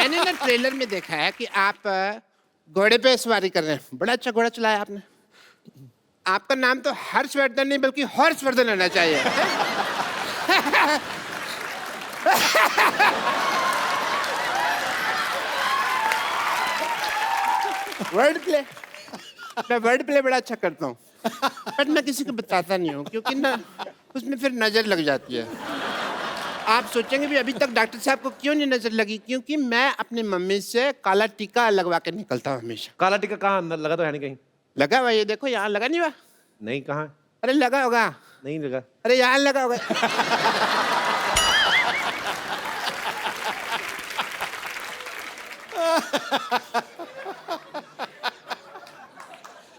मैंने ना ट्रेलर में देखा है कि आप घोड़े पे सवारी कर रहे हैं। बड़ा अच्छा घोड़ा चलाया आपने। आपका नाम तो हर्षवर्धन नहीं बल्कि हॉर्सवर्धन होना चाहिए। वर्ड प्ले, मैं वर्ड प्ले बड़ा अच्छा करता हूँ, बट मैं किसी को बताता नहीं हूँ क्योंकि ना उसमें फिर नजर लग जाती है। आप सोचेंगे भी अभी तक डॉक्टर साहब को क्यों नहीं नजर लगी, क्योंकि मैं अपनी मम्मी से काला टीका लगवा के निकलता हूँ हमेशा। काला टीका कहाँ अंदर लगा तो है नहीं कहीं? लगा हुआ, ये देखो यहाँ लगा नहीं हुआ। नहीं, कहाँ? अरे लगा होगा। नहीं लगा। अरे यहाँ लगा होगा।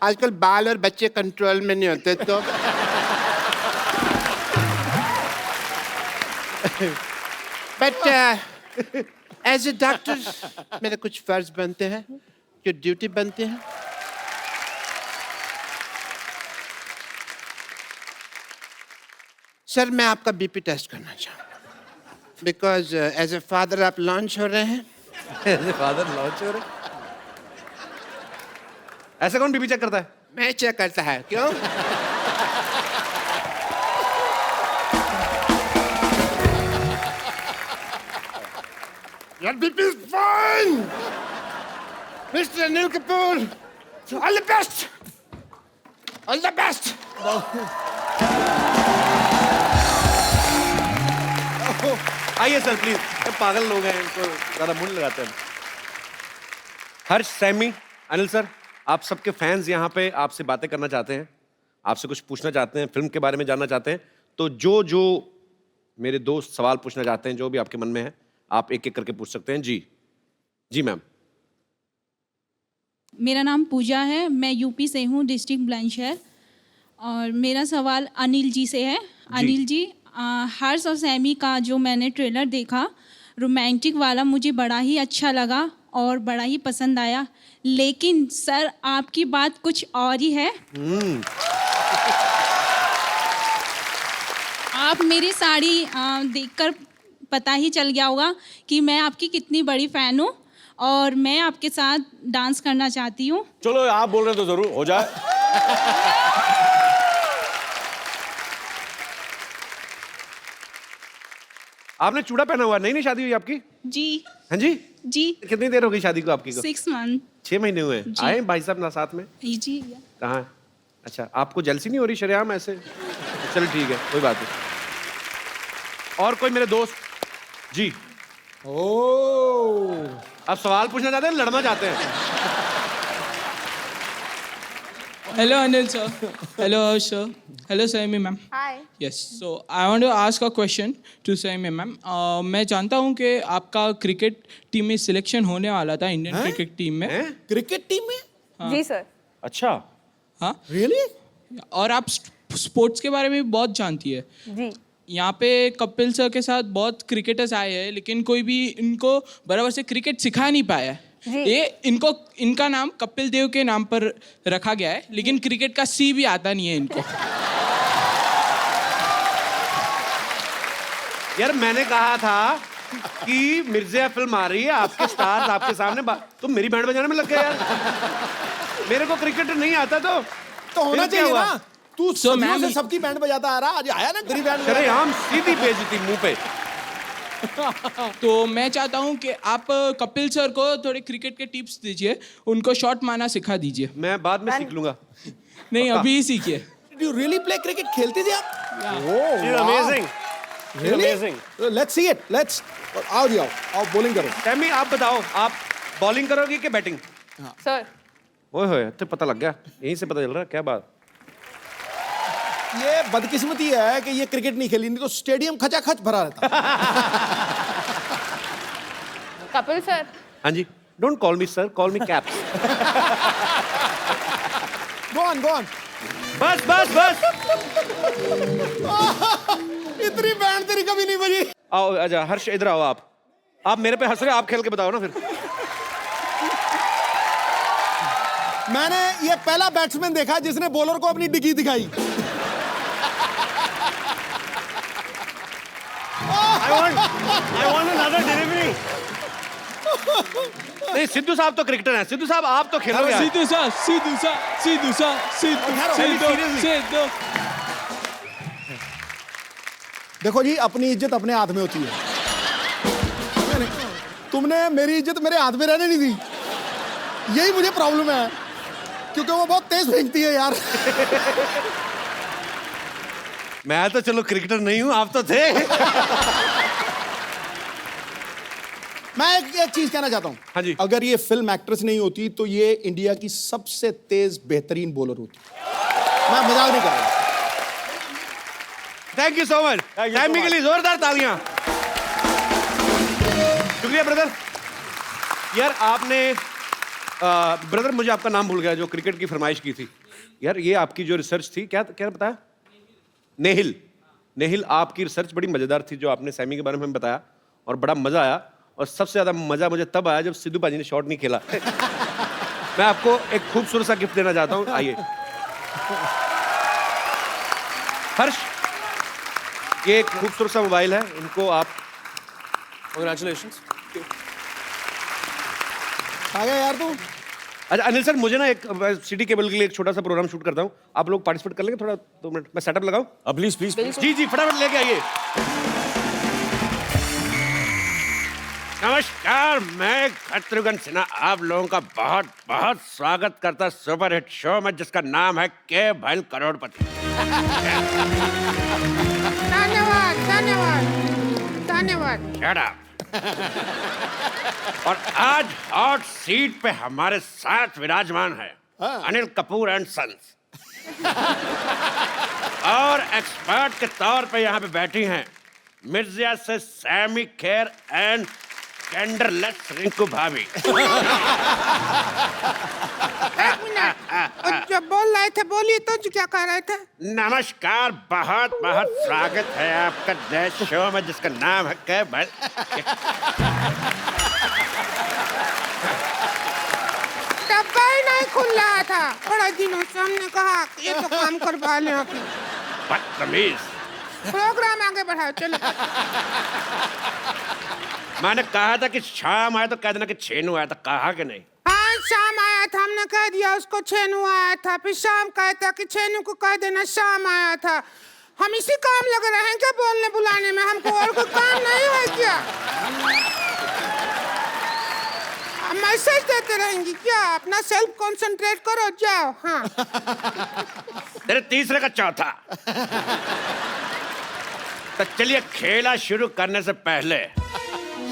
आजकल बाल और बच्चे कंट्रोल में नहीं होते तो बट एज ए डॉक्टर मेरे कुछ फर्ज बनते हैं, जो ड्यूटी बनते हैं। सर मैं आपका बीपी टेस्ट करना चाहूँगा बिकॉज एज ए फादर आप लॉन्च हो रहे हैं। एज ए फादर लॉन्च हो रहे? ऐसा कौन बीपी चेक करता है? मैं चेक करता है। क्यों? Your BP is fine, Mr. Anil Kapoor. All the best. All the best. आइए सर प्लीज। पागल लोग हैं, इनको ज्यादा मुंह लगाते हैं। हर्ष, सैमी, अनिल सर, आप सबके फैंस यहाँ पे आपसे बातें करना चाहते हैं, आपसे कुछ पूछना चाहते हैं, फिल्म के बारे में जानना चाहते हैं। तो जो मेरे दोस्त सवाल पूछना चाहते हैं, जो भी आपके मन में है, आप एक एक करके पूछ सकते हैं। जी मैम। मेरा नाम पूजा है, मैं यूपी से हूँ, डिस्ट्रिक्ट बुलंदशहर। और मेरा सवाल अनिल जी से है। अनिल जी, हर्ष और सैमी का जो मैंने ट्रेलर देखा रोमांटिक वाला, मुझे बड़ा ही अच्छा लगा और बड़ा ही पसंद आया, लेकिन सर आपकी बात कुछ और ही है। आप मेरी साड़ी देखकर पता ही चल गया होगा कि मैं आपकी कितनी बड़ी फ़ैन हूँ और मैं आपके साथ डांस करना चाहती हूँ। चलो आप बोल रहे हैं तो जरूर हो जाए। आपने चूड़ा पहना हुआ? नहीं शादी हुई आपकी? जी। हाँ जी। जी। कितनी देर हो गई शादी को आपकी को? 6 मंथ। 6 महीने हुए। आए भाई साहब ना साथ में? जी। कहाँ? अच्छा, आपको जेलसी नहीं हो रही शरेआम ऐसे? चलो ठीक है, कोई बात नहीं। और कोई मेरे दोस्त? जी। आप सवाल पूछना चाहते हैं, लड़ना चाहते हैं? Hello Anil sir. Hello Harsh sir. Hello Saimi ma'am. Hi. Yes. So I want to ask a question to Saimi ma'am. मैं जानता हूँ कि आपका क्रिकेट टीम में सिलेक्शन होने वाला था, इंडियन क्रिकेट टीम में। क्रिकेट टीम में? हाँ. जी सर। अच्छा। हाँ. रियली? और आप स्पोर्ट्स के बारे में भी बहुत जानती है। जी। यहाँ पे कपिल सर के साथ बहुत क्रिकेटर्स आए हैं, लेकिन कोई भी इनको बराबर से क्रिकेट सिखा नहीं पाया है। ये इनका नाम कपिल देव के नाम पर रखा गया है, लेकिन क्रिकेट का सी भी आता नहीं है इनको। यार मैंने कहा था कि मिर्ज़ा फिल्म आ रही है, आपके स्टार्स आपके सामने, तुम मेरी बैंड बजाने में लग गए यार। मेरे को क्रिकेट नहीं आता तो होना चाहिए ना। तू सदियों से सबकी बैंड बजाता आ रहा, आज आया ना तेरी बैंड। अरे हम सीधी बेइज्जती मुंह पे। तो मैं चाहता हूँ कि आप कपिल सर को थोड़े क्रिकेट के टिप्स दीजिए, उनको शॉट मारना सिखा दीजिए। मैं बाद में सीख लूंगा। नहीं, अभी ही सीखिए। Did you really play cricket? खेलती थी आप? She's amazing. Really? Let's see it. Let's. आओ जी आओ, बॉलिंग करो। सैमी आप बताओ, आप बॉलिंग करोगे कि बैटिंग? सर। ओए होए, तो पता लग गया, यहीं से पता चल रहा है। क्या बात? ये बदकिस्मती है कि ये क्रिकेट नहीं खेली, नहीं तो स्टेडियम खचाखच भरा रहता। कपिल सर। हाँ जी। Don't call me sir, call me Caps. Go on. बस बस बस। इतनी बैंड तेरी कभी नहीं बजी। आओ आजा हर्ष, इधर आओ। आप मेरे पे हंस रहे हो, आप खेल के बताओ ना फिर। मैंने ये पहला बैट्समैन देखा जिसने बॉलर को अपनी डिग्गी दिखाई। I want another delivery. नहीं, सिद्धू साहब तो क्रिकेटर हैं। सिद्धू साहब आप तो खेलोगे आज। सीधू सा सीधू सा सीधू सा सीधू सीधू सीधू। देखो जी, अपनी इज्जत अपने हाथ में होती है। तुमने मेरी इज्जत मेरे हाथ में रहने नहीं दी, यही मुझे प्रॉब्लम है, क्योंकि वो बहुत तेज फेंकती है यार। मैं तो चलो क्रिकेटर नहीं हूं, आप तो थे। मैं एक चीज कहना चाहता हूं। हाँ जी। अगर ये फिल्म एक्ट्रेस नहीं होती तो ये इंडिया की सबसे तेज बेहतरीन बॉलर होती। मैं मजाक नहीं कर रहा। Thank you so much. Saiyami के लिए जोरदार तालियां। शुक्रिया ब्रदर। यार आपने ब्रदर, मुझे आपका नाम भूल गया, जो क्रिकेट की फरमाइश की थी। यार ये आपकी जो रिसर्च थी, क्या क्या बताया? नेहिल। नेहिल, आपकी रिसर्च बड़ी मजेदार थी जो आपने सैमी के बारे में बताया, और बड़ा मजा आया। और सबसे ज्यादा मजा मुझे तब आया जब सिद्धू पाजी ने शॉट नहीं खेला। मैं आपको एक खूबसूरत सा गिफ्ट देना चाहता हूं, आइए। हर्ष, ये एक खूबसूरत सा मोबाइल है, इनको आप। Congratulations. आ गया यार तू। अच्छा अनिल सर, मुझे ना एक सिटी केबल के लिए एक छोटा सा प्रोग्राम शूट करता हूँ, आप लोग पार्टिसिपेट कर लेंगे? थोड़ा 2 मिनट मैं सेटअप लगाऊं? Please, please. जी जी, फटाफट लेके आइए। नमस्कार, मैं शत्रुघ्न सिन्हा आप लोगों का बहुत बहुत स्वागत करता सुपर हिट शो में, जिसका नाम है के भैल करोड़पति। धन्यवाद धन्यवाद धन्यवाद। Shut up. और आज हॉट सीट पे हमारे साथ विराजमान है अनिल कपूर एंड सन्स। और एक्सपर्ट के तौर पे यहाँ पे बैठी हैं मिर्जिया से सैमी खेर एंड कैंडरलेस रिंकू भाभी। एक मिनट, जब बोल रहे थे बोलिए तो क्या कह रहे थे? नमस्कार, बहुत बहुत स्वागत है आपका नए शो में, जिसका नाम है के भैल। डब्बा ही नहीं खुल रहा था, बड़े दिनों से हमने कहा ये तो काम करवा लें अपने। बदतमीज। प्रोग्राम आगे बढ़ाओ, चलो। मैंने कहा था कि शाम आया तो कह देना कि छेनू आया था, कहा कि नहीं? हाँ, शाम आया था, हमने कह दिया उसको छेनू आया था, फिर शाम कहता कि छेनू को कह देना शाम आया था। हम इसी काम लगे रहे हैं क्या बोलने बुलाने में? हमको और कोई काम नहीं है क्या? मैसेज देते रहेंगी क्या? अपना सेल्फ कंसंट्रेट करो, जाओ। हाँ। तेरे तीसरे का चौथा। तो चलिए, खेला शुरू करने से पहले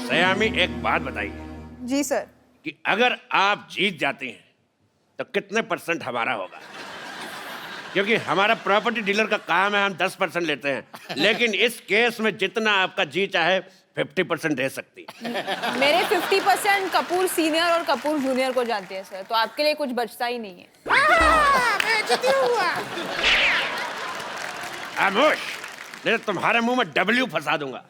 सयामी एक बात बताइए जी सर। कि अगर आप जीत जाती हैं तो कितने % हमारा होगा? क्योंकि हमारा प्रॉपर्टी डीलर का काम है, हम 10% लेते हैं, लेकिन इस केस में जितना आपका जी चाहे 50% दे सकती है। मेरे 50% कपूर सीनियर और कपूर जूनियर को जानते हैं सर, तो आपके लिए कुछ बचता ही नहीं है। बेइज्जती हुआ। खामोश, नहीं तो तुम्हारे मुंह में W फंसा दूंगा।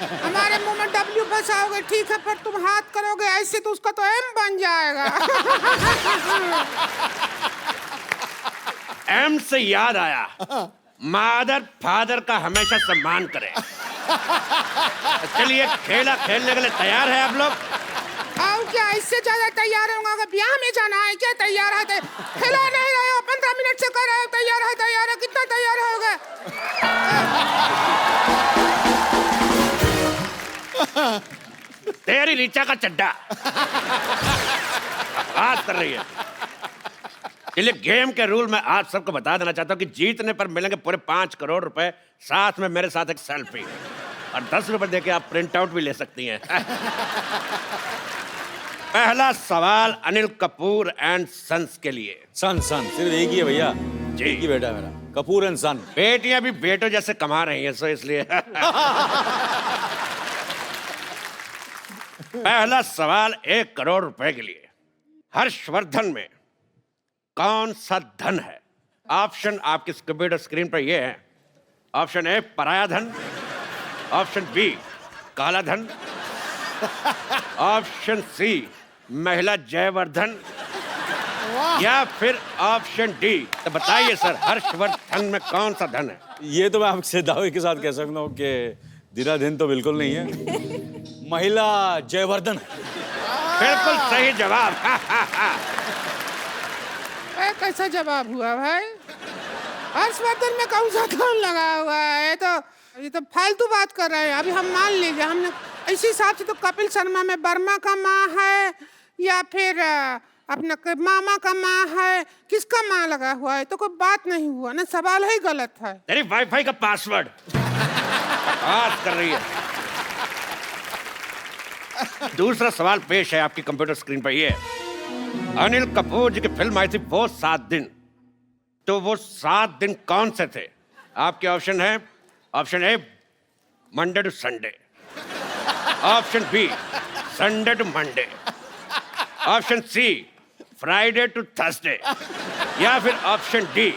हमारे मुंह में W फंसाओगे ठीक है, पर तुम हाथ करोगे ऐसे तो उसका तो M बन जाएगा। M से याद आया, मादर फादर का हमेशा सम्मान करें। चलिए, खेला खेलने के लिए तैयार है आप लोग? और क्या, इससे ज्यादा तैयार होगा? अगर ब्याह में जाना है क्या? तैयार है? खेला नहीं रहे हो, 15 मिनट से कर रहे हो तैयार है तैयार है। कितना तैयार होगा? तेरी रीचा का चड्डा बात कर रही है। चलिए, गेम के रूल मैं आप सबको बता देना चाहता हूँ कि जीतने पर मिलेंगे पूरे 5 करोड़ रुपए, साथ में मेरे साथ एक सेल्फी, और 10 रुपए देके आप प्रिंट आउट भी ले सकती हैं। पहला सवाल अनिल कपूर एंड सन्स के लिए। सन सिर्फ एक ही है भैया जी। एक ही बेटा है मेरा, कपूर एंड सन। बेटियां भी बेटों जैसे कमा रही हैं, सो इसलिए। पहला सवाल 1 करोड़ रुपए के लिए। हर्षवर्धन में कौन सा धन है? ऑप्शन आपकी कंप्यूटर स्क्रीन पर ये है। ऑप्शन ए पराया धन, ऑप्शन बी काला धन, ऑप्शन सी महिला जयवर्धन, या फिर ऑप्शन डी। तो बताइए सर, हर्षवर्धन में कौन सा धन है? ये तो मैं आपसे दावे के साथ कह सकता हूँ कि दिन तो बिल्कुल नहीं है, महिला जयवर्धन है। बिल्कुल सही जवाब। कैसा जवाब हुआ भाई? हर्षवर्धन में कौन सा कौन लगा हुआ है? ये तो फालतू बात कर रहे हैं। अभी हम मान लीजिए हमने इसी हिसाब से तो कपिल शर्मा में वर्मा का माँ है या फिर अपना मामा का माँ है, किसका माँ लगा हुआ है? तो कोई बात नहीं हुआ ना, सवाल ही गलत है। तेरी वाईफाई का पासवर्ड बात कर रही है। दूसरा सवाल पेश है आपकी कंप्यूटर स्क्रीन पर। ये अनिल कपूर जी की फिल्म आई थी वो 7 दिन, तो वो 7 दिन कौन से थे? आपके ऑप्शन है, option A Monday to Sunday, option B Sunday to Monday, option C Friday to Thursday, या फिर option D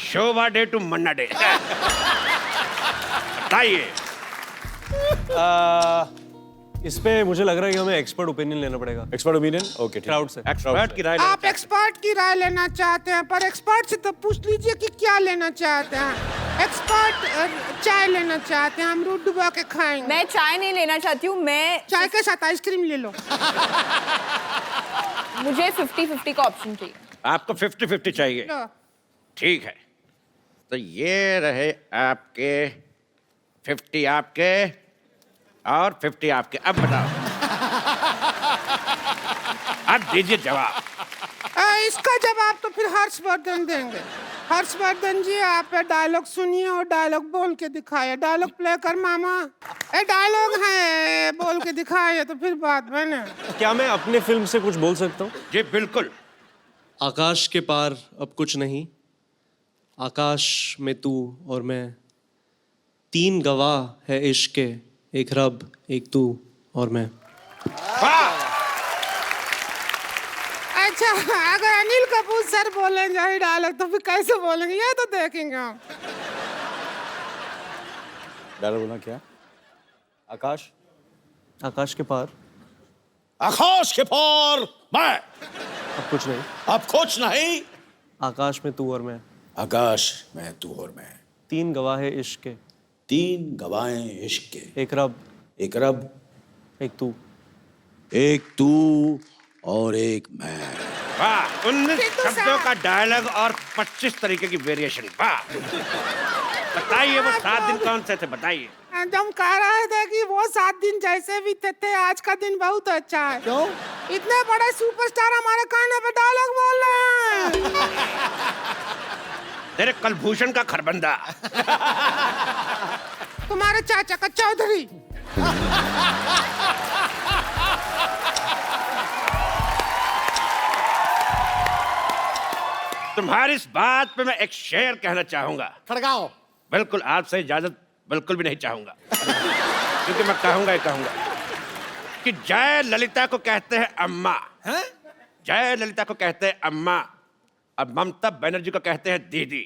Shobhaa De to Manna De. बताइए। इस पे मुझे लग रहा है कि हमें एक्सपर्ट ओपिनियन लेना पड़ेगा। Expert opinion? ओके, क्राउड से। एक्सपर्ट की राय आप एक्सपर्ट की राय लेना चाहते हैं, पर एक्सपर्ट से तो पूछ लीजिए कि क्या लेना चाहते हैं। एक्सपर्ट चाय लेना चाहते हैं, अमरूद डुबा के खाएंगे। मैं चाय नहीं लेना चाहती हूँ, मैं चाय के साथ आइसक्रीम ले लो। मुझे 50-50 का ऑप्शन चाहिए। आपको 50-50 चाहिए? लो। ठीक है, तो ये रहे आपके 50 आपके और 50 आपके। अब बताओ, अब दीजिए जवाब। इसका जवाब तो फिर हर्षवर्धन देंगे। हर्षवर्धन जी, आप डायलॉग सुनिए और डायलॉग बोल के दिखाइए। डायलॉग प्ले कर मामा। डायलॉग है, बोल के दिखाइए तो फिर बात बने। क्या मैं अपने फिल्म से कुछ बोल सकता हूँ? जी बिल्कुल। आकाश के पार अब कुछ नहीं, आकाश में तू और मैं, 3 गवाह है इश्क के, एक रब, एक तू और मैं। अच्छा, अगर अनिल कपूर सर बोलेंगे यही डायलॉग तो फिर कैसे बोलेंगे ये तो देखेंगे हम। डायलॉग बोलना क्या? आकाश? आकाश के पार आकाश के पार मैं, अब कुछ नहीं, अब कुछ नहीं, आकाश में तू और मैं, आकाश में तू और मैं, 3 गवाह है इश्क के, 3 गवाहें इश्क के, एक रब, एक रब, एक तू, एक तू और एक मैं। वाह, 19 शब्दों का डायलॉग और 25 तरीके की वेरिएशन। वाह, बताइए वो 7 दिन कौन से थे? बताइए। हम कह रहे थे कि वो 7 दिन जैसे भी थे, आज का दिन बहुत अच्छा है। क्यों? इतने बड़े सुपरस्टार हमारे कान पे डायलॉग बोल रहे हैं। तेरे कलभूषण का खरबंदा। तुम्हारे चाचा का चौधरी। तुम्हारी इस बात पे मैं एक शेर कहना चाहूंगा। खड़गाओ। बिल्कुल, आपसे इजाजत बिल्कुल भी नहीं चाहूंगा, क्योंकि मैं कहूंगा ही कहूंगा कि जय ललिता को कहते हैं अम्मा, जय ललिता को कहते हैं अम्मा, और ममता बनर्जी को कहते हैं दीदी।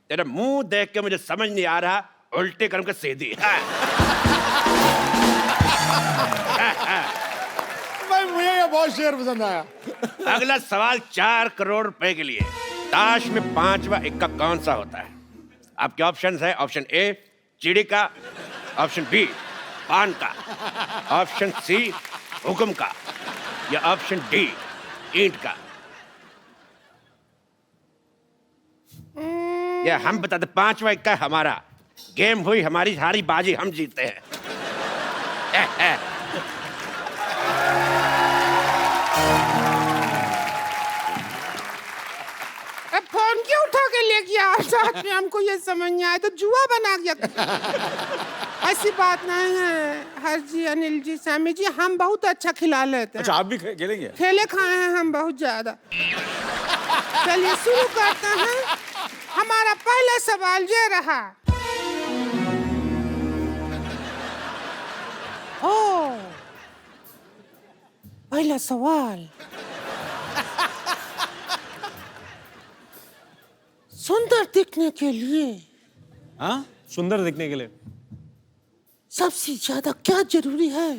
तेरा मुंह देख के मुझे समझ नहीं आ रहा, उल्टे कर्म के सीधी। भाई मुझे ये बहुत शेर पसंद आया। अगला सवाल 4 करोड़ रुपए के लिए। ताश में 5वां इक्का कौन सा होता है? आपके ऑप्शंस है, ऑप्शन ए चिड़ी का, ऑप्शन बी पान का, ऑप्शन सी हुक्म का, या ऑप्शन डी ईंट का। या हम बताते 5वां इक्का हमारा, गेम हुई हमारी, हारी बाजी हम जीते हैं। फोन क्यों उठा के ले गया साथ में? हमको ये समझ नहीं आया, तो जुआ बना गया। ऐसी बात नहीं है हर जी, अनिल जी, सैमी जी, हम बहुत अच्छा खिला लेते हैं। अच्छा, आप भी खेलेंगे? खेले खाए हैं हम बहुत ज्यादा। चलिए शुरू करते हैं। हमारा पहला सवाल ये रहा। ओ, पहला सवाल। सुंदर दिखने के लिए, हाँ? सुंदर दिखने के लिए सबसे ज्यादा क्या जरूरी है?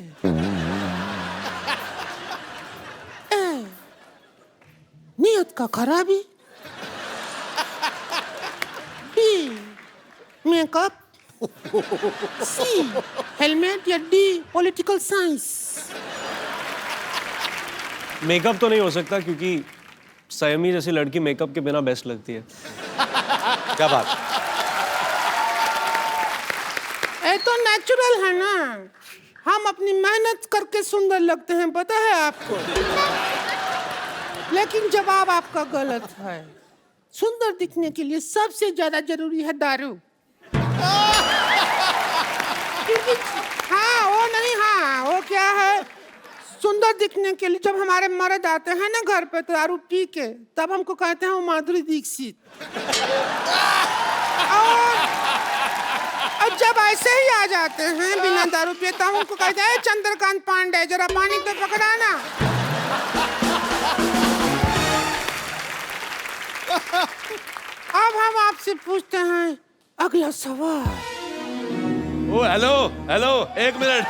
ए, नियत का खराबी, बी मेकअप, सी हेलमेट, या डी पॉलिटिकल साइंस। मेकअप तो नहीं हो सकता क्योंकि सयमी जैसी लड़की मेकअप के बिना बेस्ट लगती है। क्या बात? ये तो नेचुरल है ना, हम अपनी मेहनत करके सुंदर लगते हैं, पता है आपको। लेकिन जवाब आपका गलत है। सुंदर दिखने के लिए सबसे ज्यादा जरूरी है दारू। क्योंकि हाँ वो नहीं, हाँ वो क्या है, सुंदर दिखने के लिए जब हमारे मर्द आते हैं ना घर पे दारू पी के, तब हमको कहते हैं वो माधुरी दीक्षित। और जब ऐसे ही आ जाते हैं बिना दारू पिए, तब हमको कहते हैं चंद्रकांत पांडे जरा पानी पे पकड़ाना। अब हम आपसे पूछते हैं अगला सवाल। ओ हेलो हेलो, एक मिनट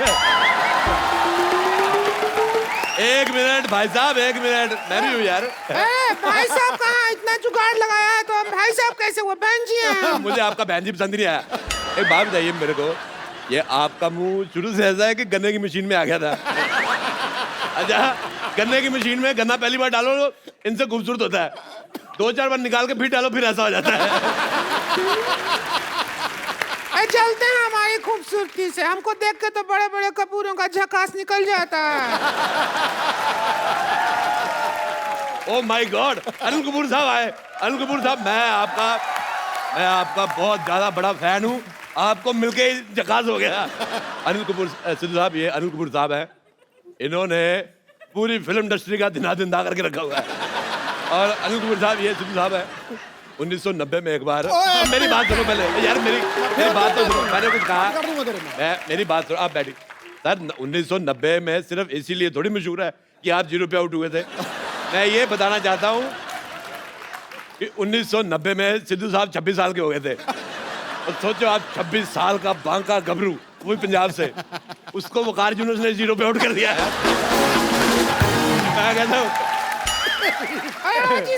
भाई साहब, एक मिनट, मैं भी हूँ यार। भाई साहब कहाँ, इतना जुगाड़ लगाया है तो हम भाई साहब कैसे, वो बहन जी हैं। मुझे आपका बहन जी पसंद नहीं आया। एक बात बताइए मेरे को, ये आपका मुंह शुरू से ऐसा है कि गन्ने की मशीन में आ गया था? अच्छा, गन्ने की मशीन में गन्ना पहली बार डालो इनसे खूबसूरत होता है, 2-4 बार निकाल के फिर डालो फिर ऐसा हो जाता है। चलते हैं हमारी खूबसूरती से, हमको देख के तो बड़े बड़े कपूरों का झकास निकल जाता है। Oh my God, Anil Kapoor साहब आए। अनिल कपूर साहब, मैं आपका बहुत ज्यादा बड़ा फैन हूँ, आपको मिलके ही झकास हो गया। अनिल कपूर सिद्धू साहब, ये अनिल कपूर साहब हैं, इन्होंने पूरी फिल्म इंडस्ट्री का दिना करके रखा हुआ है। और अनिल कपूर साहब, ये सिद्धू साहब है, 1990 में एक बार, मेरी बात सुनो पहले यार, मेरी बात तो सुनो, मैंने कुछ कहा, मेरी बात सुनो, आप बैठिए। सर 1990 में सिर्फ इसीलिए थोड़ी मशहूर है कि आप 0 पे आउट हुए थे। मैं ये बताना चाहता हूँ कि 1990 में सिद्धू साहब 26 साल के हो गए थे। और सोचो आप 26 साल का बांका गबरू, वो भी पंजाब से, उसको वकार यूनुस ने 0 पे आउट कर दिया है। मैं कहता हूँ अरोड़ा जी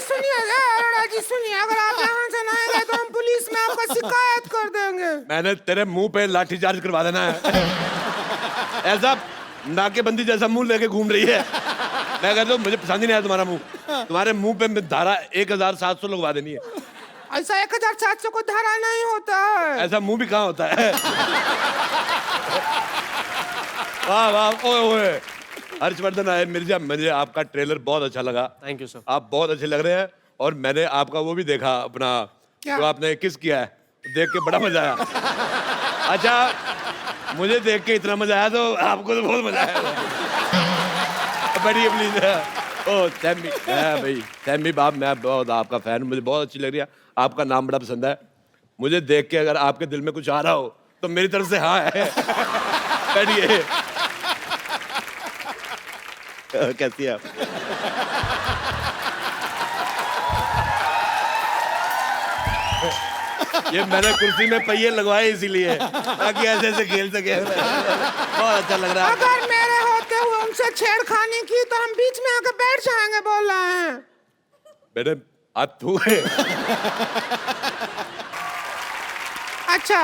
सुनिए, अगर आप यहाँ से ना आएंगे तो हम पुलिस में आपका शिकायत कर देंगे। मैंने तेरे मुंह पे लाठीचार्ज करवा देना है। ऐसा नाकेबंदी जैसा मुंह लेके घूम रही है। मैं कहता हूँ मुझे पसंद ही नहीं आया तुम्हारा मुंह, तुम्हारे मुंह पे धारा 1700 लगवा देनी है। ऐसा 1700 को धारा नहीं होता है। ऐसा मुंह भी कहाँ होता है? वाह वाह, ओए ओए, हर्षवर्धन आए मिर्जा, मुझे आपका ट्रेलर बहुत अच्छा लगा। Thank you sir. आप बहुत अच्छे लग रहे हैं। और मैंने आपका वो भी देखा अपना, जो आपने किस किया है, देख के बड़ा मजा आया। अच्छा, मुझे देख के इतना मजा आया तो आपको तो बहुत मजा आया। बैठिए प्लीज। ओ सैमी, भाई सैमी बाप, मैं बहुत आपका फैन, मुझे बहुत अच्छी लग रही है, आपका नाम बड़ा पसंद है। मुझे देख के अगर आपके दिल में कुछ आ रहा हो तो मेरी तरफ से हाँ है। बैठिए। कैसी है आप? ये मैंने कुर्सी में पहिए लगवाए इसीलिए, ताकि ऐसे ऐसे खेल सके। बहुत अच्छा लग रहा है। अगर मेरे होते हुए उनसे छेड़खानी की तो हम बीच में आके बैठ जाएंगे, बोल रहे हैं। बेटे आप तू है। अच्छा,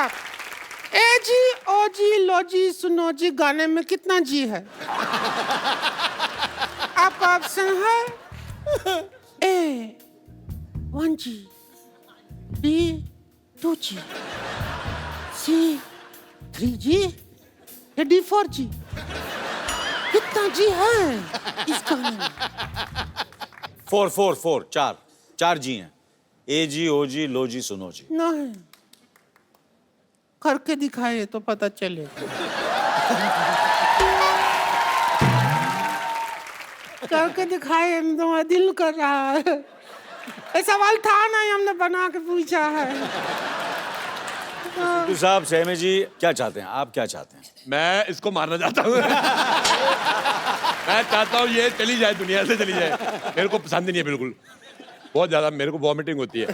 ए जी ओ जी लो जी सुनो जी गाने में कितना जी है? आपका ऑप्शन है ए 1G, B 2G, C 3G या D 4G? कितना जी है इस गाने में? 4 4 जी हैं। ए जी ओ जी लो जी सुनो जी। नहीं, करके दिखाए तो पता चले। करके दिखाए, तुम्हारा दिल कर रहा है। ये सवाल था नहीं, हमने बना के पूछा है। सिद्धू साहब, सैमी जी क्या चाहते हैं, आप क्या चाहते हैं? मैं इसको मारना चाहता हूँ। मैं चाहता हूँ ये चली जाए, दुनिया से चली जाए। मेरे को पसंद नहीं है बिल्कुल, बहुत ज्यादा मेरे को वॉमिटिंग होती है।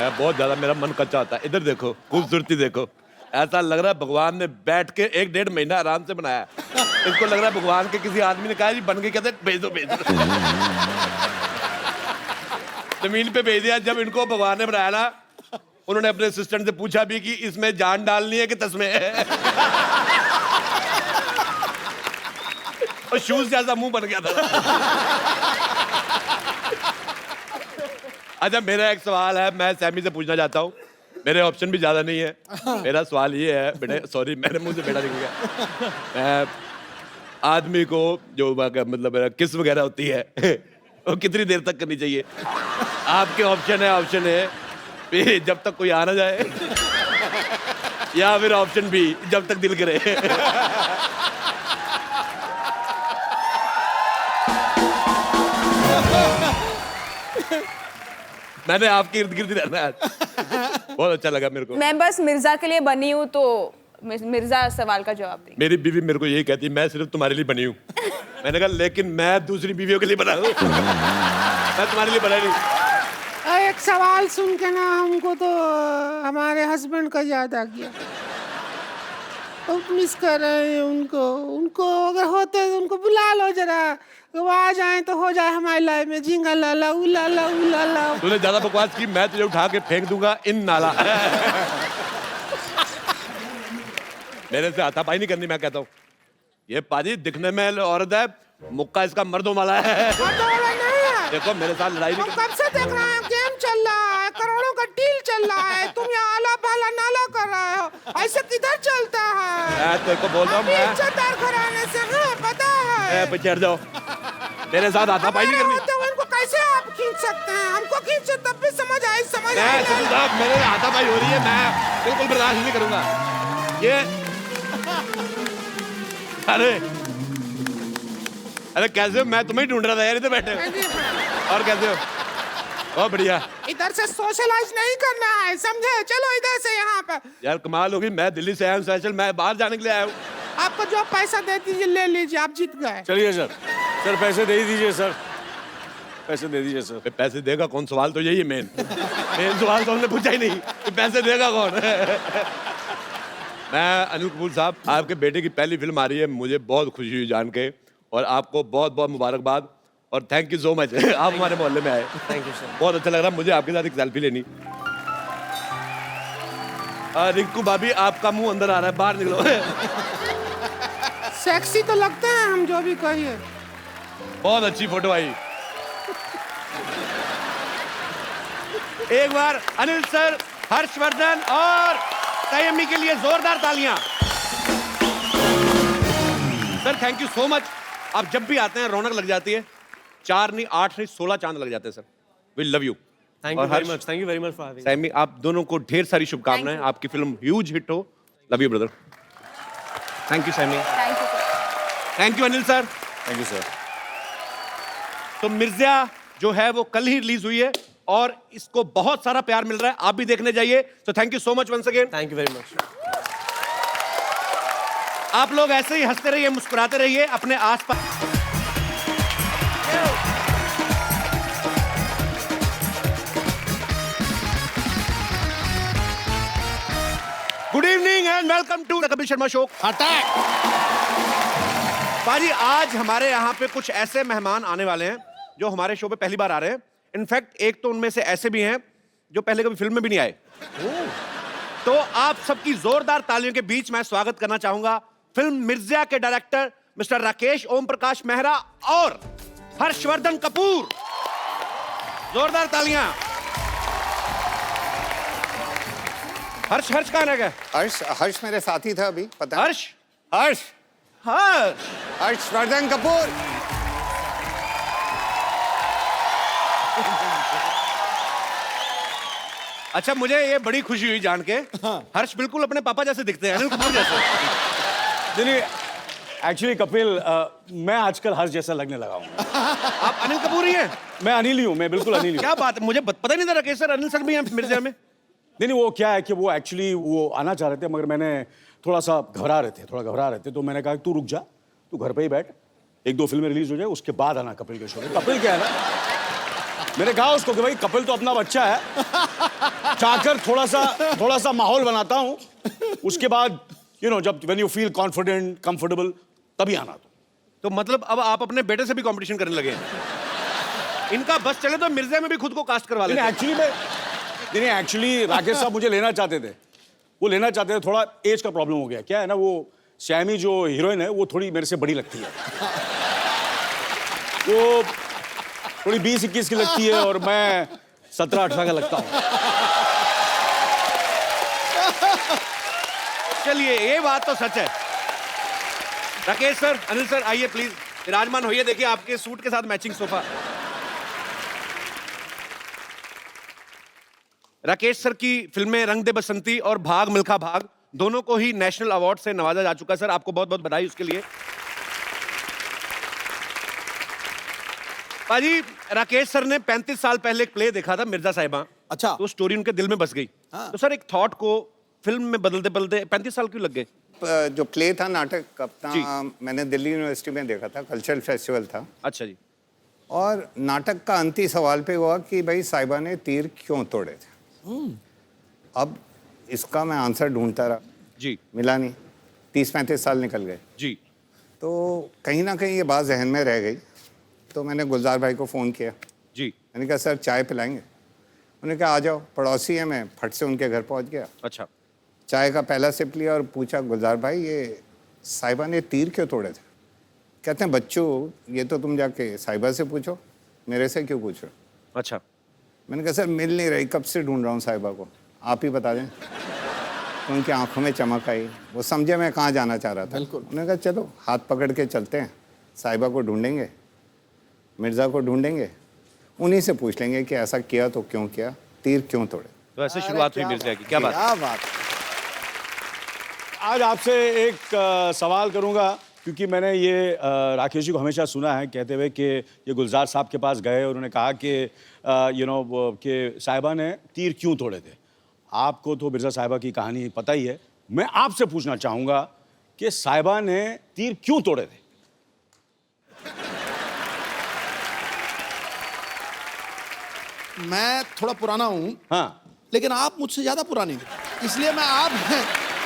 बहुत ज्यादा मेरा मन कच्चा होता है। इधर देखो, खूबसूरती देखो, ऐसा लग रहा है भगवान ने बैठ के 1-1.5 महीना आराम से बनाया। इसको लग रहा है भगवान के किसी आदमी ने कहा जी बन के, कहते भेज दो। जमीन पे भेज दिया। जब इनको भगवान ने बनाया ना, उन्होंने अपने असिस्टेंट से पूछा भी कि इसमें जान डालनी है कि तस्में है। और शूज जैसा मुंह बन गया था। अच्छा, मेरा एक सवाल है, मैं सैमी से पूछना चाहता हूँ। मेरे ऑप्शन भी ज्यादा नहीं है। मेरा सवाल ये है बेटे, सॉरी मेरे मुंह से बेटा निकल गया। मैं आदमी को जो मतलब मेरा किस वगैरह होती है वो कितनी देर तक करनी चाहिए? आपके ऑप्शन है भी जब तक कोई आ ना जाए, या फिर ऑप्शन बी जब तक दिल करे। मैंने आपके इर्द गिर्द रहना है आज। बहुत अच्छा लगा मेरे को। मैं बस मिर्जा के लिए बनी हूँ, तो मिर्जा सवाल का जवाब दें। मेरी बीवी मेरे को यही कहती है, मैं सिर्फ तुम्हारे लिए बनी हूँ। मैंने कहा लेकिन मैं दूसरी बीवियों के लिए बना हूँ, मैं तुम्हारे लिए बना नहीं। एक सवाल सुन के ना हमको तो हमारे हस्बैंड का याद आ गया। बहुत मिस कर रहे हैं उनको अगर होते तो उनको बुला लो जरा, वो आ जाए तो हो जाए हमारी लाइफ में जिंगा लाला उलाला उलाला। तूने ज्यादा बकवास की, मैं तुझे उठा के फेंक दूंगा इन नाला। मेरे से हाथापाई नहीं करनी। मैं कहता हूँ ये पाजी दिखने में औरत है, मुक्का इसका मर्दों वाला है। देखो मेरे साथ लड़ाई नहीं। कब से देख रहे हैं, गेम चल रहा है, करोड़ों का डील चल रहा है, तुम यहाँ आला भाला नाला कर रहे हो, ऐसे किधर चलता है? मैं तेरे को बोल रहा हूँ, मैं इज्जतदार घराने से हैं, पता है। पे चढ़ जाओ, मेरे साथ हाथापाई नहीं करनी। तो इनको कैसे आप खींच सकते हैं? हमको खींचे तब भी समझ आई, समझ आई। साहब मेरे हाथापाई हो रही है, मैं बिल्कुल बर्दाश्त नहीं करूंगा ये। अरे कैसे हो? मैं तुम्हें ढूंढ रहा था यार, इधर बैठे हो। और कैसे हो? बहुत बढ़िया। इधर से सोशलाइज नहीं करना है, समझे? चलो इधर से यहाँ पर। यार कमाल होगी, मैं दिल्ली से आया हूँ स्पेशल, मैं बाहर जाने के लिए आया हूँ। आपको जो पैसा दे दीजिए ले लीजिए, आप जीत गए। चलिए सर पैसे दे दीजिए सर, पैसे दे दीजिए सर। पैसे देगा कौन? सवाल तो यही है मेन सवाल तो हमने पूछा ही नहीं कि पैसे देगा कौन। मैं अनिल कपूर साहब, आपके बेटे की पहली फिल्म आ रही है, मुझे बहुत खुशी हुई जान के, और आपको बहुत बहुत मुबारकबाद और थैंक यू सो मच। आप हमारे मोहल्ले में आए, थैंक यू सर। बहुत अच्छा लग रहा है मुझे आपके साथ एक सेल्फी लेनी। रिंकू भाभी आपका मुंह अंदर आ रहा है, बाहर निकलो। सेक्सी तो लगते हैं हम, जो भी कहिए। बहुत अच्छी फोटो आई। एक बार अनिल सर, हर्षवर्धन और संयमी के लिए जोरदार तालियां। Sir thank you so much. आप जब भी आते हैं रौनक लग जाती है। 4 नहीं 8 नहीं 16 चांद लग जाते हैं sir. We love you. Thank you very much, thank you very much for having. Saiyami आप दोनों को ढेर सारी शुभकामनाएं, आपकी फिल्म ह्यूज हिट हो। Love you brother. Thank you Saiyami. Thank you sir. Thank you Anil sir. Thank you sir. तो मिर्जा जो है वो कल ही रिलीज हुई है और इसको बहुत सारा प्यार मिल रहा है, आप भी देखने जाइए। तो thank you so much once again. Thank you very much. आप लोग ऐसे ही हंसते रहिए, मुस्कुराते रहिए अपने आसपास। Good evening and welcome to the Kapil Sharma show. पाजी आज हमारे यहाँ पे कुछ ऐसे मेहमान आने वाले हैं जो हमारे शो पे पहली बार आ रहे हैं। इनफैक्ट एक तो उनमें से ऐसे भी हैं जो पहले कभी फिल्म में भी नहीं आए। तो आप सबकी जोरदार तालियों के बीच मैं स्वागत करना चाहूंगा फिल्म मिर्जा के डायरेक्टर मिस्टर राकेश ओम प्रकाश मेहरा और हर्षवर्धन कपूर। जोरदार तालियां। हर्ष कहाँ रह गए? हर्ष मेरे साथी था अभी, पता है? हर्ष हर्षवर्धन कपूर। अच्छा मुझे ये बड़ी खुशी हुई जान के। हर्ष बिल्कुल अपने पापा जैसे दिखते हैं, अनिल कपूर जैसे। नहीं एक्चुअली कपिल मैं आजकल हर्ष जैसा लगने लगा हूँ। आप अनिल कपूर ही हैं? मैं अनिल ही हूँ, मैं बिल्कुल अनिल ही हूँ। क्या बात है, मुझे पता ही नहीं था राकेश सर अनिल सर भी हैं मिर्जा में। नहीं वो क्या है कि वो एक्चुअली वो आना चाह रहे थे, मगर मैंने थोड़ा घबरा रहे थे, तो मैंने कहा तू रुक जा, तू घर पे ही बैठ, 1-2 फिल्में रिलीज हो जाए उसके बाद आना कपिल के शो में। कपिल क्या है ना, मैंने कहा उसको कि भाई कपिल तो अपना बच्चा है, चाहकर थोड़ा सा माहौल बनाता हूँ, उसके बाद जब when you feel confident comfortable तभी आना। तो मतलब अब आप अपने बेटे से भी कंपटीशन करने लगे हैं। इनका बस चले तो मिर्जा में भी खुद को कास्ट करवा लेते। एक्चुअली राकेश साहब मुझे लेना चाहते थे, थोड़ा एज का प्रॉब्लम हो गया। क्या है ना, वो सैमी जो हीरोइन है वो थोड़ी मेरे से बड़ी लगती है। वो थोड़ी 20-21 की लगती है और मैं 17-18 का लगता हूँ। चलिए, ये बात तो सच है। राकेश सर, अनिल सर, आइए प्लीज, विराजमान होइए। देखिए आपके सूट के साथ मैचिंग सोफा। राकेश सर की फिल्में रंग दे बसंती और भाग मिल्खा भाग दोनों को ही नेशनल अवार्ड से नवाजा जा चुका है। सर, आपको बहुत बहुत बधाई उसके लिए। पाजी, राकेश सर ने 35 साल पहले एक प्ले देखा था, मिर्जा साहिबा। अच्छा। तो स्टोरी उनके दिल में बस गई। हाँ। तो सर, एक थॉट को फिल्म में बदलते बदलते 35 साल क्यों लग गए? जो प्ले था, नाटक अपना, मैंने दिल्ली यूनिवर्सिटी में देखा था, कल्चरल फेस्टिवल था। अच्छा जी। और नाटक का अंतिम सवाल पे हुआ कि भाई साहिबा ने तीर क्यों तोड़े थे। अब इसका मैं आंसर ढूंढता रहा जी, मिला नहीं। 30-35 साल निकल गए जी। तो कहीं ना कहीं ये बात जहन में रह गई। तो मैंने गुलजार भाई को फ़ोन किया जी। मैंने कहा सर चाय पिलाएंगे। उन्होंने कहा आ जाओ, पड़ोसी है। मैं फट से उनके घर पहुंच गया, अच्छा। चाय का पहला सिप लिया और पूछा गुलजार भाई ये साहिबा ने तीर क्यों तोड़े थे। कहते हैं बच्चों ये तो तुम जाके साहिबा से पूछो, मेरे से क्यों पूछ रहे हो। अच्छा। मैंने कहा सर मिल नहीं रही, कब से ढूंढ रहा हूँ साहिबा को, आप ही बता दें। तो उनकी आंखों में चमक आई, वो समझे मैं कहाँ जाना चाह रहा था। उन्होंने कहा चलो हाथ पकड़ के चलते हैं, साहिबा को ढूंढेंगे, मिर्ज़ा को ढूंढेंगे, उन्हीं से पूछ लेंगे कि ऐसा किया तो क्यों किया, तीर क्यों तोड़े। तो ऐसे शुरुआत हुई मिर्जा की। क्या बात। क्या बात। आज आपसे एक सवाल करूंगा, क्योंकि मैंने ये राकेश जी को हमेशा सुना है कहते हुए कि ये गुलजार साहब के पास गए और उन्होंने कहा कि कि साहिबा ने तीर क्यों तोड़े थे। आपको तो मिर्ज़ा साहिबा की कहानी पता ही है। मैं आपसे पूछना चाहूँगा कि साहिबा ने तीर क्यों तोड़े थे। मैं थोड़ा पुराना हूँ, हाँ, लेकिन आप मुझसे ज्यादा पुराने हैं, इसलिए मैं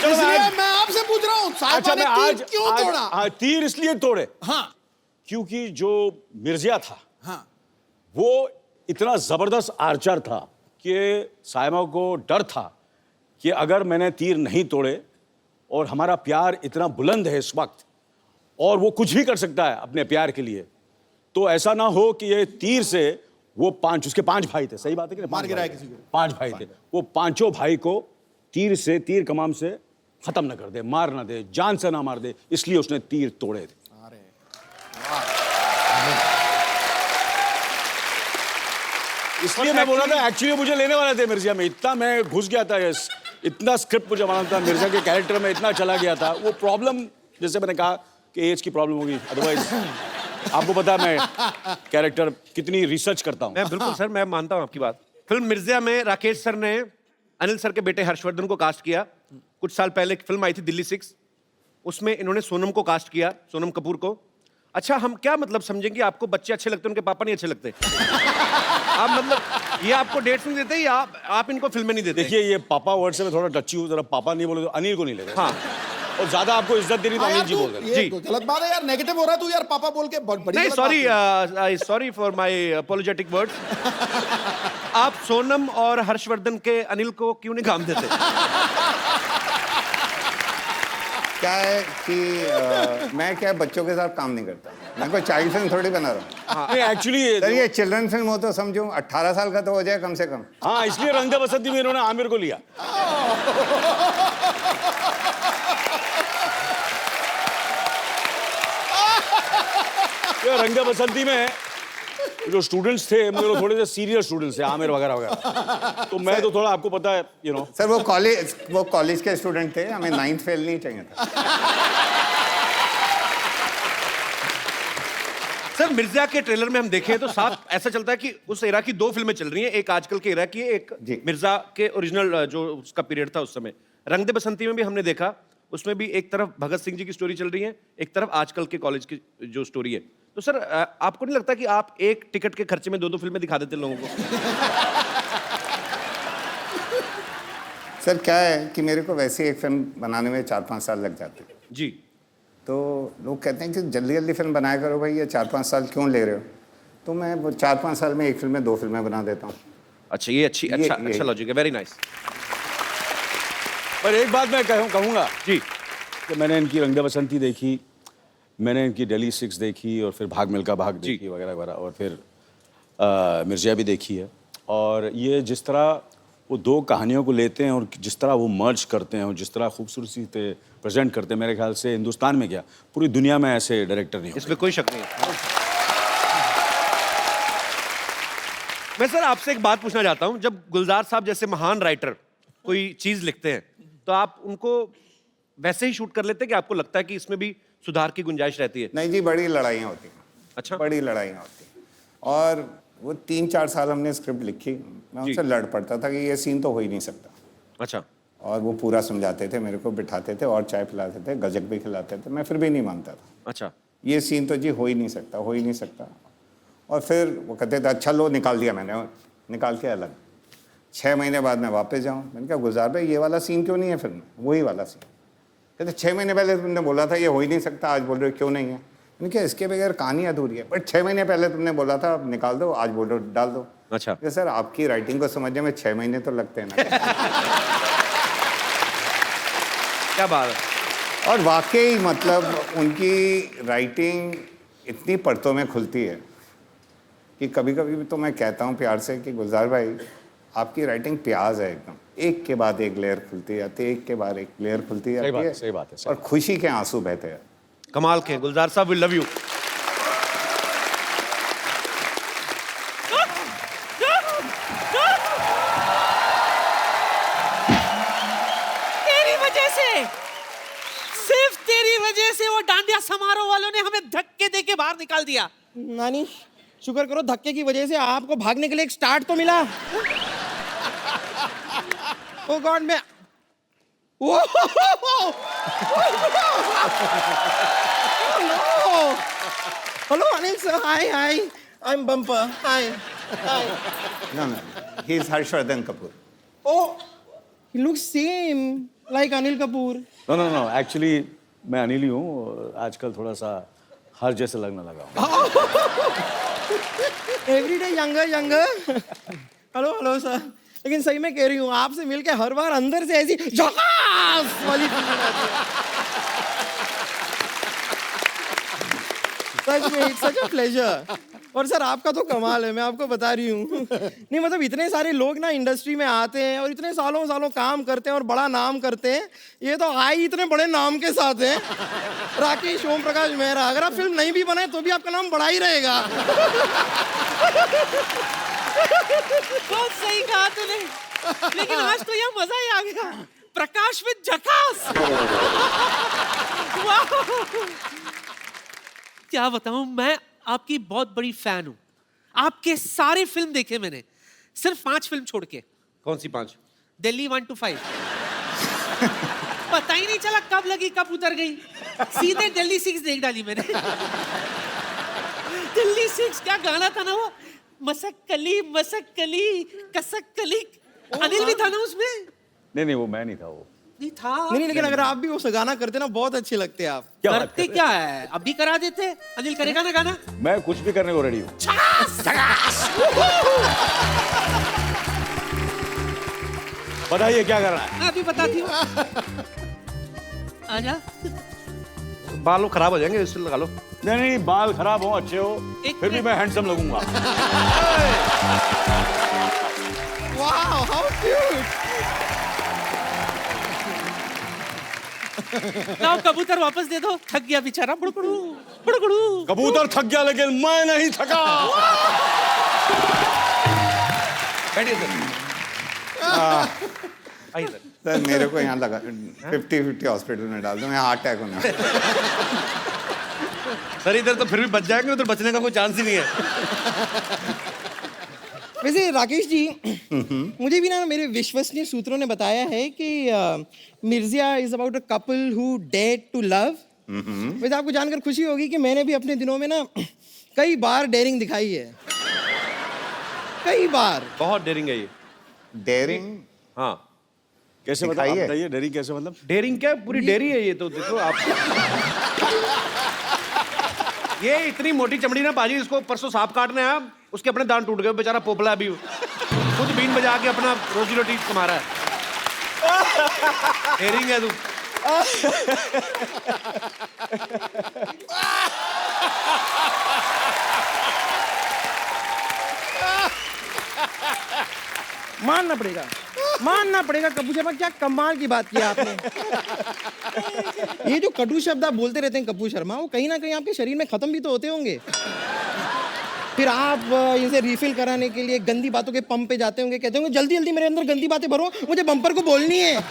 चलो मैं आपसे पूछ रहा हूँ साहिबा अच्छा, ने मैं तीर आज क्यों तोड़ा। हाँ, तीर इसलिए तोड़े हाँ क्योंकि जो मिर्जा था हाँ वो इतना जबरदस्त आर्चर था कि साहिबा को डर था कि अगर मैंने तीर नहीं तोड़े, और हमारा प्यार इतना बुलंद है इस वक्त और वो कुछ भी कर सकता है अपने प्यार के लिए, तो ऐसा ना हो कि ये तीर से वो उसके 5 भाई थे, सही बात है कि नहीं? मार गिराया किसी को। 5 भाई थे, वो 5 भाई को तीर कमान से खत्म ना कर दे, मार ना दे, जान से ना मार दे, इसलिए उसने तीर तोड़े थे। इसलिए मैं बोला था, एक्चुअली मुझे लेने वाले थे मिर्जा में, इतना मैं घुस गया था, इतना स्क्रिप्ट मुझे मालूम था, मिर्जा के कैरेक्टर में इतना चला गया था। वो प्रॉब्लम, जैसे मैंने कहा कि एज की प्रॉब्लम होगी, अदरवाइज आपको पता है मैं कैरेक्टर कितनी रिसर्च करता हूँ। मैं बिल्कुल सर, मैं मानता हूँ आपकी बात। फिल्म मिर्जा में राकेश सर ने अनिल सर के बेटे हर्षवर्धन को कास्ट किया। कुछ साल पहले एक फिल्म आई थी दिल्ली 6, उसमें इन्होंने सोनम को कास्ट किया, सोनम कपूर को। अच्छा, हम क्या मतलब समझेंगे, आपको बच्चे अच्छे लगते हैं, उनके पापा नहीं अच्छे लगते? आप मतलब ये आपको डेट्स नहीं देते या आप इनको फिल्में नहीं देते? देखिए, ये पापा वर्ड से मैं थोड़ा टची हूँ, जरा पापा नहीं बोले तो अनिल को नहीं लेते। हाँ, और ज्यादा आपको इज्जत देनी तो हाँ अनिल यार, जी बोल रहे। ये गलत बात है यार, नेगेटिव हो रहा है तू यार, पापा बोल के बड़ी नहीं, गलत बात है। Sorry for my apologetic words. आप सोनम और हर्षवर्धन के अनिल को क्यों नहीं काम देते? क्या है कि मैं क्या बच्चों के साथ काम नहीं करता, मैं कोई चाइल्ड फिल्म थोड़ी बना रहा हूँ। एक्चुअली सर ये चिल्ड्रन फिल्म हो तो समझो 18 साल का तो हो जाए कम से कम। हाँ, इसलिए रंग दे बसंती में इन्होंने आमिर को लिया। रंग दे बसंती में जो स्टूडेंट्स थे मुझे थोड़े से सीरियस स्टूडेंट्स थे, आमिर वगैरह वगैरह, तो मैं तो थोड़ा, आपको पता है सर वो कॉलेज के स्टूडेंट थे, हमें 9th फेल नहीं चाहिए था। सर, मिर्जा के ट्रेलर में हम देखें तो साफ ऐसा चलता है कि उस एरा की 2 फिल्में चल रही हैं, एक आजकल के एरा की है, एक जी। मिर्जा के ओरिजिनल जो उसका पीरियड था उस समय। रंग दे बसंती में भी हमने देखा, उसमें भी एक तरफ भगत सिंह जी की स्टोरी चल रही है, एक तरफ आजकल के कॉलेज की जो स्टोरी है। तो सर, आपको नहीं लगता कि आप एक टिकट के खर्चे में 2 फिल्में दिखा देते लोगों को? सर क्या है कि मेरे को वैसे एक फिल्म बनाने में 4-5 साल लग जाते हैं। जी। तो लोग कहते हैं कि जल्दी जल्दी फिल्म बनाया करो भाई, ये 4-5 साल क्यों ले रहे हो। तो मैं 4-5 साल में एक फिल्म में 2 फिल्में बना देता हूँ। अच्छा, ये अच्छा लॉजिक है, वेरी नाइस। पर एक बात मैं कहूँगा जी, कि मैंने इनकी रंग दे बसंती देखी, मैंने इनकी दिल्ली 6 देखी और फिर भाग मिल्खा भाग देखी वगैरह वगैरह, और फिर मिर्ज़ा भी देखी है। और ये जिस तरह वो दो कहानियों को लेते हैं और जिस तरह वो मर्ज करते हैं और जिस तरह खूबसूरती से प्रेजेंट करते हैं, मेरे ख्याल से हिंदुस्तान में क्या पूरी दुनिया में ऐसे डायरेक्टर नहीं। इसमें कोई शक नहीं है। मैं सर आपसे एक बात पूछना चाहता हूं, जब गुलजार साहब जैसे महान राइटर कोई चीज लिखते हैं तो आप उनको वैसे ही शूट कर लेते हैं कि आपको लगता है कि इसमें भी सुधार की गुंजाइश रहती है? नहीं जी, बड़ी लड़ाइयाँ होती हैं। अच्छा। बड़ी लड़ाइयाँ होती हैं। और वो 3-4 साल हमने स्क्रिप्ट लिखी, मैं उनसे लड़ पड़ता था कि ये सीन तो हो ही नहीं सकता। अच्छा। और वो पूरा समझाते थे, मेरे को बिठाते थे और चाय पिलाते थे, गजक भी खिलाते थे, मैं फिर भी नहीं मानता था। अच्छा। ये सीन तो जी हो ही नहीं सकता, हो ही नहीं सकता। और फिर वो कहते थे अच्छा लो, निकाल दिया मैंने, निकाल के अलग। 6 महीने बाद मैं वापस जाऊँ, मैंने कहा गुलजार भाई ये वाला सीन क्यों नहीं है फिल्म में? वही वाला सीन। कहते 6 महीने पहले तुमने बोला था ये हो ही नहीं सकता, आज बोल रहे हो क्यों नहीं है? मैंने कहा इसके बगैर कहानी अधूरी है। बट 6 महीने पहले तुमने बोला था निकाल दो, आज बोल रहे हो डाल दो। अच्छा। सर आपकी राइटिंग को समझने में 6 महीने तो लगते हैं ना। क्या बात है। और वाकई मतलब उनकी राइटिंग इतनी परतों में खुलती है कि कभी कभी तो मैं कहता हूँ प्यार से कि गुलजार भाई आपकी राइटिंग प्याज है एकदम, एक के बाद एक लेयर खुलती जाती है, एक के बाद एक लेयर खुलती जाती है। सही बात है। और खुशी के आंसू बहते हैं। कमाल के गुलजार साहब, वी लव यू। तेरी वजह से, सिर्फ तेरी वजह से वो डांडिया समारोह वालों ने हमें धक्के दे के बाहर निकाल दिया। नानी शुक्र करो धक्के की वजह से आपको भागने के लिए एक स्टार्ट तो मिला। ओ गॉड मैं hello Anil sir, hi hi, I am bumper, hi hi. No, he is Harshvardhan Kapoor. Oh, he looks same like Anil Kapoor. No actually मैं अनिल ही हूँ, आजकल थोड़ा सा हर जैसे लगने लगा हूँ। Every day younger younger. Hello hello sir, लेकिन सही में कह रही हूँ आपसे मिलके हर बार अंदर से ऐसी झकास वाली फीलिंग आती है। सच में इट्स सच अ प्लेजर। और सर आपका तो कमाल है, मैं आपको बता रही हूँ। नहीं मतलब इतने सारे लोग ना इंडस्ट्री में आते हैं और इतने सालों सालों काम करते हैं और बड़ा नाम करते हैं, ये तो आए इतने बड़े नाम के साथ हैं। राकेश, ओम प्रकाश मेहरा, अगर आप फिल्म नहीं भी बनाए तो भी आपका नाम बड़ा ही रहेगा। बहुत सही कहा तूने, लेकिन आज तो यह मजा ही आ गया। प्रकाश विद झकास। वाह! क्या बताऊं, मैं आपकी बहुत बड़ी फैन हूं। आपके सारे फिल्म देखे मैंने, सिर्फ 5 फिल्म छोड़ के। कौन सी 5? दिल्ली 1 to 5। पता ही नहीं चला कब लगी कब उतर गई, सीधे दिल्ली 6 देख डाली मैंने। दिल्ली 6 क्या गाना था ना वो, मसक कली कसक कली। अनिल भी था ना उसमें? नहीं वो मैं नहीं था, वो नहीं था। नहीं लेकिन अगर आप भी वो गाना करते ना बहुत अच्छे लगते आप। क्या बात करते क्या है, अब भी करा देते। अनिल करेगा ना गाना? मैं कुछ भी करने को रेडी हूँ। बताइए क्या कर रहा है? मैं अभी बताती हूँ। आजा। बालों खराब हो जाएंगे, इससे लगा लो। नहीं बाल खराब हो अच्छे हो, एक फिर भी मैं हैंडसम लगूंगा। Wow how cute. लाओ कबूतर वापस दे दो, थक गया बेचारा। बुड़बुड़ू बुड़बुड़ू। कबूतर थक गया लेकिन मैं नहीं थका। बैठिए सर। आइए सर। सर मेरे को यहाँ लगा 50-50 हॉस्पिटल में डाल दो, मैं हार्ट अटैक होना। सर इधर तो फिर भी बच जाएंगे, उधर बचने का कोई चांस ही नहीं है। वैसे राकेश जी, मुझे भी ना मेरे विश्वसनीय सूत्रों ने बताया है कि Mirzya is about a couple who dare to love. वैसे आपको जानकर खुशी होगी कि मैंने भी अपने दिनों में ना कई बार डेयरिंग दिखाई है, कई बार। बहुत डेयरिंग है ये। डेयरिंग? हाँ। कैसे बताइए डेयरिंग कैसे मतलब? डेयरिंग क्या, पूरी डेयरी है ये तो। देखो आप, ये इतनी मोटी चमड़ी ना बाजी, इसको परसों सांप काटने आया, उसके अपने दांत टूट गए, बेचारा पोपला अभी खुद बीन बजा के अपना रोजी रोटी कमा रहा है। डेयरिंग है तू। मानना पड़ेगा कपूर शर्मा, क्या कमाल की बात की आपने। ये जो कटु शब्द आप बोलते रहते हैं कपूर शर्मा, वो कहीं ना कहीं आपके शरीर में खत्म भी तो होते होंगे। फिर आप इसे रिफिल कराने के लिए गंदी बातों के पंप पे जाते होंगे, कहते होंगे जल्दी जल्दी मेरे अंदर गंदी बातें भरो, मुझे बम्पर को बोलनी है।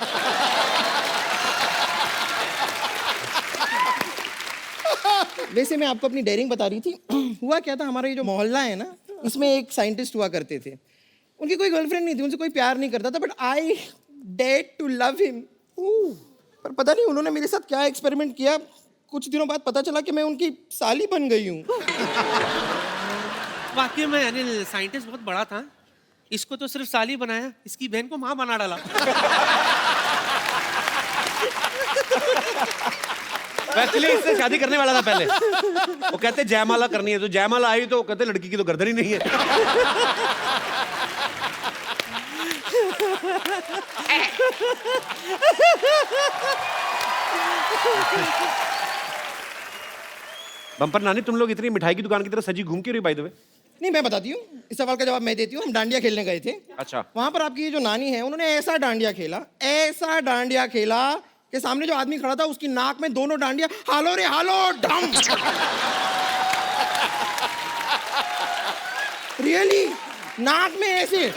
वैसे मैं आपको अपनी डेयरिंग बता रही थी। हुआ क्या था, हमारा ये जो मोहल्ला है ना, इसमें एक साइंटिस्ट हुआ करते थे। उनकी कोई गर्लफ्रेंड नहीं थी, उनसे कोई प्यार नहीं करता था, बट आई डेड टू लव हिम। पर पता नहीं उन्होंने मेरे साथ क्या एक्सपेरिमेंट किया, कुछ दिनों बाद पता चला कि मैं उनकी साली बन गई हूँ। वाकई में अनिल साइंटिस्ट बहुत बड़ा था, इसको तो सिर्फ साली बनाया, इसकी बहन को माँ बना डाला। एक्चुअली इससे शादी करने वाला था पहले। वो कहते जयमाला करनी है, तो जयमाला आई तो कहते लड़की की तो गर्दन ही नहीं है। बम्पर नानी, तुम लोग इतनी मिठाई की दुकान की तरह सजी घूम क्यों रही बाय द वे? नहीं, मैं बताती हूँ, इस सवाल का जवाब मैं देती हूँ। हम डांडिया खेलने गए थे। अच्छा। वहां पर आपकी ये जो नानी है, उन्होंने ऐसा डांडिया खेला कि सामने जो आदमी खड़ा था उसकी नाक में दोनों डांडिया हालो रे हालो डम। रियली नाक में ऐसे।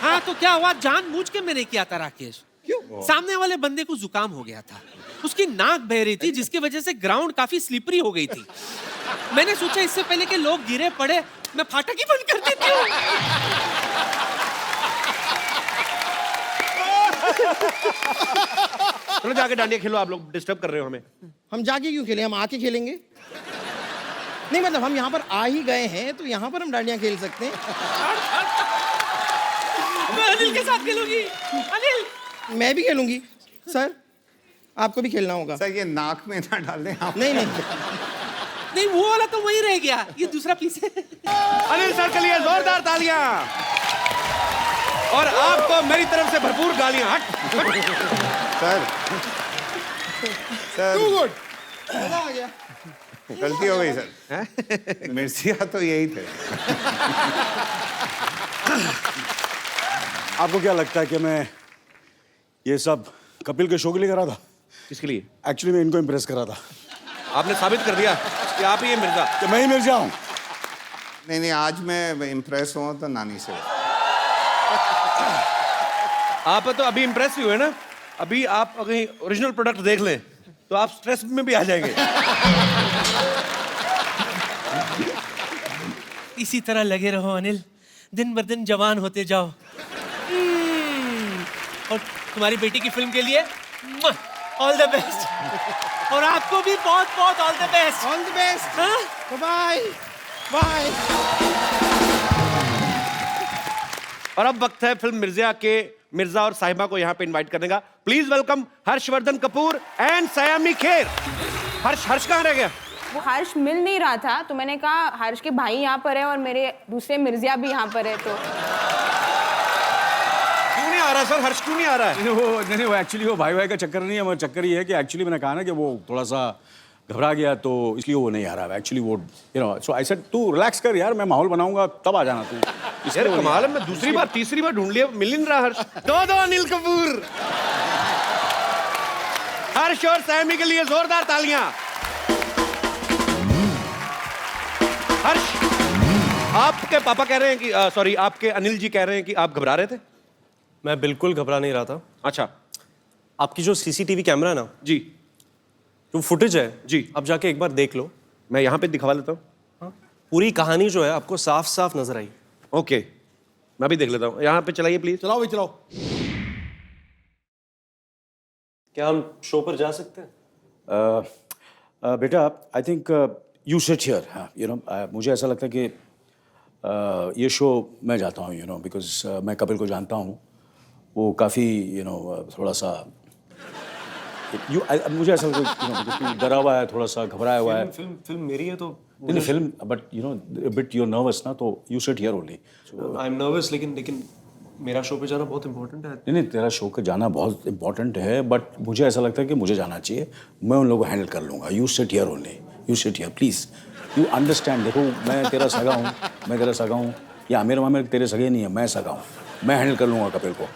हाँ तो क्या हुआ, जानबूझ के मैंने किया था राकेश। क्यों? सामने वाले बंदे को जुकाम हो गया था, उसकी नाक बह रही थी, जिसकी वजह से ग्राउंड काफी स्लिपरी हो गई थी। मैंने सोचा इससे पहले कि लोग गिरे पड़े, मैं फाटक ही बंद कर देती हूँ। चलो जाके डांडिया खेलो, आप लोग डिस्टर्ब कर रहे हो हमें। हम जाके क्यों खेलें, हम आके खेलेंगे। नहीं मतलब हम यहाँ पर आ ही गए हैं तो यहाँ पर हम डांडिया खेल सकते हैं। मैं अनिल के साथ खेलूंगी। अनिल, मैं भी खेलूंगी। सर आपको भी खेलना होगा। सर ये नाक में ना डाल दें आप। नहीं नहीं वो वाला तो वही रह गया, ये दूसरा पीस है। अनिल सर के लिए जोरदार तालियां और आपको मेरी तरफ से भरपूर गालियां। सर टू गुड, मजा आ गया। गलती हो गई सर। मिर्चिया तो यही थे। आपको क्या लगता है कि मैं ये सब कपिल के शो के लिए करा था? किसके लिए? एक्चुअली मैं इनको इम्प्रेस करा था। आपने साबित कर दिया कि आप ही ये मिर्जा। कि मैं ही मिर्जा हूँ। नहीं आज मैं इम्प्रेस हुआ तो नानी से। आप तो अभी इम्प्रेस ही हुए ना, अभी आप कहीं ओरिजिनल प्रोडक्ट देख लें तो आप स्ट्रेस में भी आ जाएंगे। इसी तरह लगे रहो अनिल, दिन ब दिन जवान होते जाओ। और तुम्हारी बेटी की फिल्म के लिए ऑल द बेस्ट, और आपको भी बहुत बहुत all the best. All the best. Bye bye. और अब वक्त है फिल्म मिर्जा के मिर्जा और साहिबा को यहाँ पे इनवाइट करने का। Please welcome Harshvardhan Kapoor and Saiyami Kher. Harsh कहाँ रह गया? वो हर्ष मिल नहीं रहा था, तो मैंने कहा हर्ष के भाई यहाँ पर है और मेरे दूसरे मिर्जिया भी यहाँ पर है, तो क्यों नहीं आ रहा सर? हर्ष क्यों नहीं आ रहा है? नहीं वो एक्चुअली वो भाई का चक्कर नहीं है, मेरा चक्कर ये है कि एक्चुअली मैंने कहा ना कि वो थोड़ा सा घबरा गया तो इसलिए वो नहीं आ रहा है। एक्चुअली वो सो आई सेड तू रिलैक्स कर यार, मैं माहौल बनाऊंगा तब आ जाना तू। यार कमाल है, मैं दूसरी बार तीसरी बार ढूंढ लिया, मिल नहीं रहा हर्ष। दो अनिल कपूर। हर्ष और सैमी के लिए जोरदार तालियां। हर्ष, आपके पापा कह रहे हैं कि सॉरी आपके अनिल जी कह रहे हैं कि आप घबरा रहे थे। मैं बिल्कुल घबरा नहीं रहा था। अच्छा, आपकी जो सीसीटीवी कैमरा है ना जी, जो फुटेज है जी, आप जाके एक बार देख लो। मैं यहाँ पे दिखवा लेता हूँ। हाँ? पूरी कहानी जो है आपको साफ साफ नजर आई। ओके, मैं भी देख लेता हूँ। यहाँ पे चलाइए प्लीज। चलाओ भाई चलाओ। क्या हम शो पर जा सकते हैं? बेटा I think you sit here. मुझे ऐसा लगता है कि ये शो मैं जाता हूँ बिकॉज मैं कपिल को जानता हूँ। वो काफ़ी थोड़ा सा मुझे ऐसा लगता है डरा हुआ है, थोड़ा सा घबराया हुआ है। फिल्म मेरी है तो नहीं film, but bit you're nervous ना, तो you sit here only. I am nervous, लेकिन मेरा शो पे जाना बहुत इंपॉर्टेंट है। नहीं नहीं, तेरा शो का जाना बहुत इंपॉर्टेंट है, बट मुझे ऐसा लगता है कि मुझे जाना चाहिए। मैं उन लोगों को हैंडल कर लूँगा। You sit here only, you sit here please, you understand. देखो मैं तेरा सगा हूँ, मैं तेरा सगा हूँ, या मेरे माँ में तेरे सगे नहीं है, मैं सगा हूँ, मैं हैंडल कर लूँगा कपिल को।